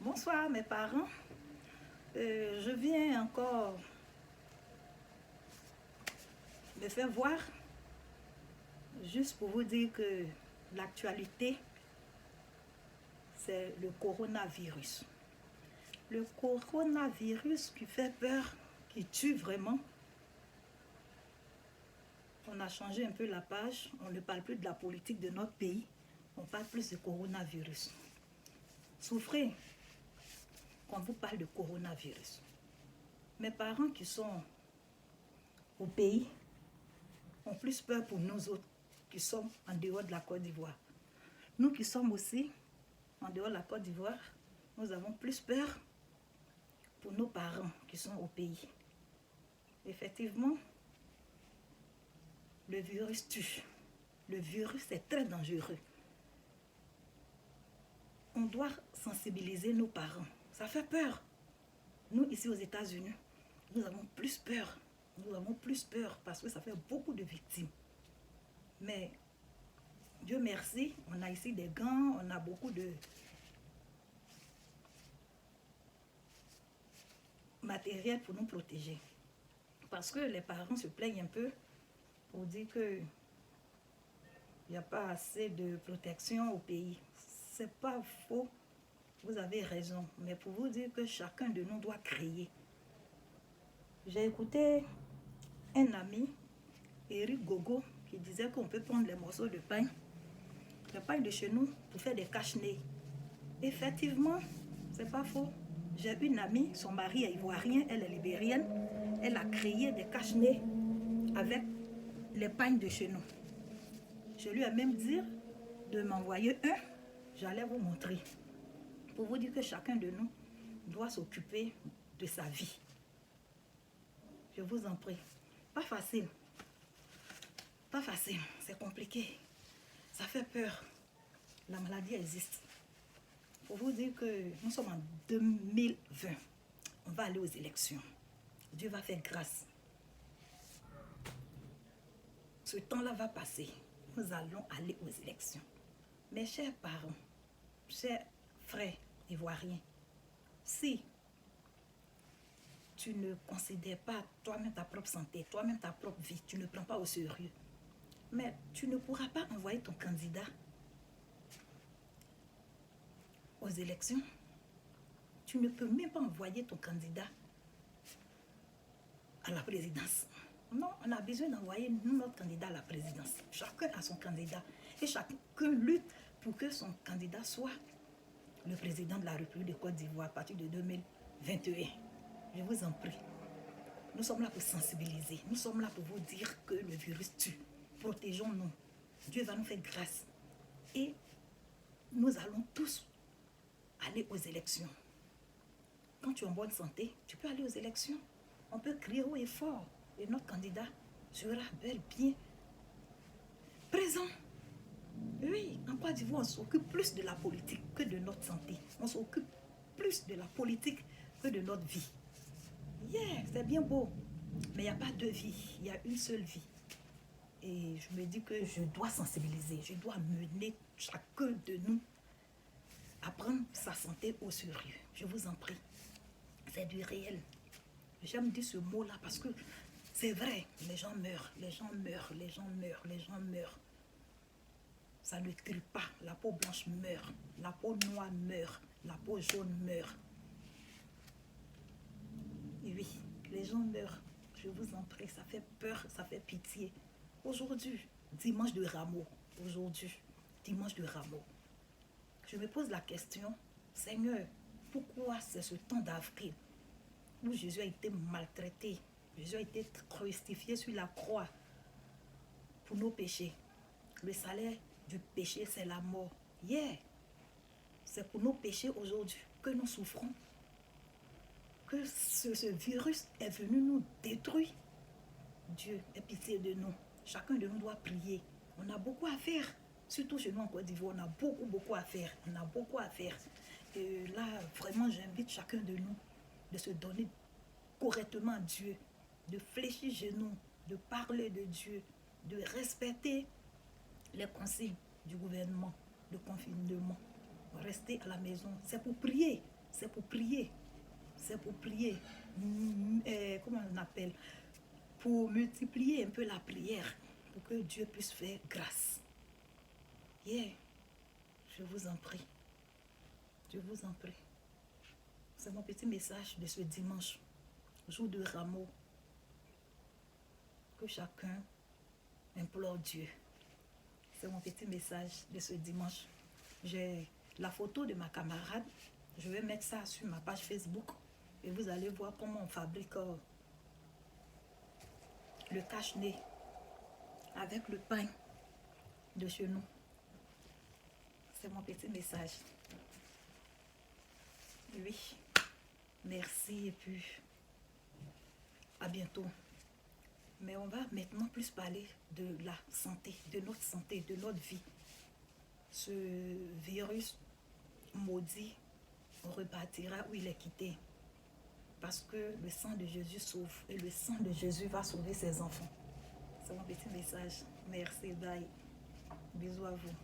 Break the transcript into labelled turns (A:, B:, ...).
A: Bonsoir mes parents. Je viens encore me faire voir juste pour vous dire que l'actualité, c'est le coronavirus. Le coronavirus qui fait peur, qui tue vraiment. On a changé un peu la page, on ne parle plus de la politique de notre pays, on parle plus de coronavirus. Souffrez quand vous parle de coronavirus. Mes parents qui sont au pays ont plus peur pour nous autres qui sommes en dehors de la Côte d'Ivoire. Nous qui sommes aussi en dehors de la Côte d'Ivoire, nous avons plus peur pour nos parents qui sont au pays. Effectivement, le virus tue. Le virus est très dangereux. On doit sensibiliser nos parents. Ça fait peur. Nous, ici aux États-Unis, nous avons plus peur. Nous avons plus peur parce que ça fait beaucoup de victimes. Mais Dieu merci, on a ici des gants, on a beaucoup de matériel pour nous protéger. Parce que les parents se plaignent un peu pour dire que il n'y a pas assez de protection au pays. C'est pas faux, vous avez raison. Mais pour vous dire que chacun de nous doit créer. J'ai écouté un ami, Eric Gogo, qui disait qu'on peut prendre les morceaux de pain, le pain de chez nous, pour faire des cache-nez. Effectivement, c'est pas faux. J'ai une amie, son mari est ivoirien, elle est libérienne. Elle a créé des cache-nez avec les pains de chez nous. Je lui ai même dit de m'envoyer un, j'allais vous montrer. Pour vous dire que chacun de nous doit s'occuper de sa vie. Je vous en prie. Pas facile. Pas facile, c'est compliqué. Ça fait peur. La maladie existe. Pour vous dire que nous sommes en 2020. On va aller aux élections. Dieu va faire grâce. Ce temps-là va passer. Nous allons aller aux élections. Mes chers parents, chers frères ivoiriens, si tu ne considères pas toi-même ta propre santé, toi-même ta propre vie, tu ne prends pas au sérieux, mais tu ne pourras pas envoyer ton candidat aux élections. Tu ne peux même pas envoyer ton candidat à la présidence. Non, on a besoin d'envoyer notre candidat à la présidence. Chacun a son candidat. Et chacun lutte pour que son candidat soit le président de la République de Côte d'Ivoire à partir de 2021. Je vous en prie. Nous sommes là pour sensibiliser. Nous sommes là pour vous dire que le virus tue. Protégeons-nous. Dieu va nous faire grâce. Et nous allons tous aller aux élections. Quand tu es en bonne santé, tu peux aller aux élections. On peut crier haut et fort. Et notre candidat sera bel bien présent. Oui, en Côte d'Ivoire, on s'occupe plus de la politique que de notre santé. On s'occupe plus de la politique que de notre vie. Yeah, c'est bien beau. Mais il n'y a pas deux vies, il y a une seule vie. Et je me dis que je dois sensibiliser, je dois mener chacun de nous à prendre sa santé au sérieux. Je vous en prie. C'est du réel. J'aime dire ce mot-là parce que c'est vrai, les gens meurent, les gens meurent, les gens meurent, les gens meurent. Ça ne tue pas. La peau blanche meurt, la peau noire meurt, la peau jaune meurt. Et oui, les gens meurent. Je vous en prie, ça fait peur, ça fait pitié. Aujourd'hui, dimanche de Rameau, aujourd'hui, dimanche de Rameau, je me pose la question, Seigneur, pourquoi c'est ce temps d'avril où Jésus a été maltraité, Jésus a été crucifié sur la croix pour nos péchés. Le salaire du péché, c'est la mort. Yeah. C'est pour nos péchés aujourd'hui que nous souffrons. Que ce virus est venu nous détruire. Dieu ait pitié de nous. Chacun de nous doit prier. On a beaucoup à faire. Surtout chez nous en Côte d'Ivoire, on a beaucoup à faire. On a beaucoup à faire. Et là, vraiment, j'invite chacun de nous de se donner correctement à Dieu, de fléchir genoux, de parler de Dieu, de respecter les consignes du gouvernement, de confinement. Rester à la maison, c'est pour prier. c'est pour prier. C'est pour prier. Comment on appelle? Pour multiplier un peu la prière, pour que Dieu puisse faire grâce. Yeah. Je vous en prie. Je vous en prie. C'est mon petit message de ce dimanche, jour de Rameau. Que chacun implore Dieu. C'est mon petit message de ce dimanche. J'ai la photo de ma camarade. Je vais mettre ça sur ma page Facebook. Et vous allez voir comment on fabrique le cache-nez avec le pain de chez nous. C'est mon petit message. Oui. Merci et puis à bientôt. Mais on va maintenant plus parler de la santé, de notre vie. Ce virus maudit repartira où il est quitté. Parce que le sang de Jésus sauve et le sang de Jésus va sauver ses enfants. C'est mon petit message. Merci, bye. Bisous à vous.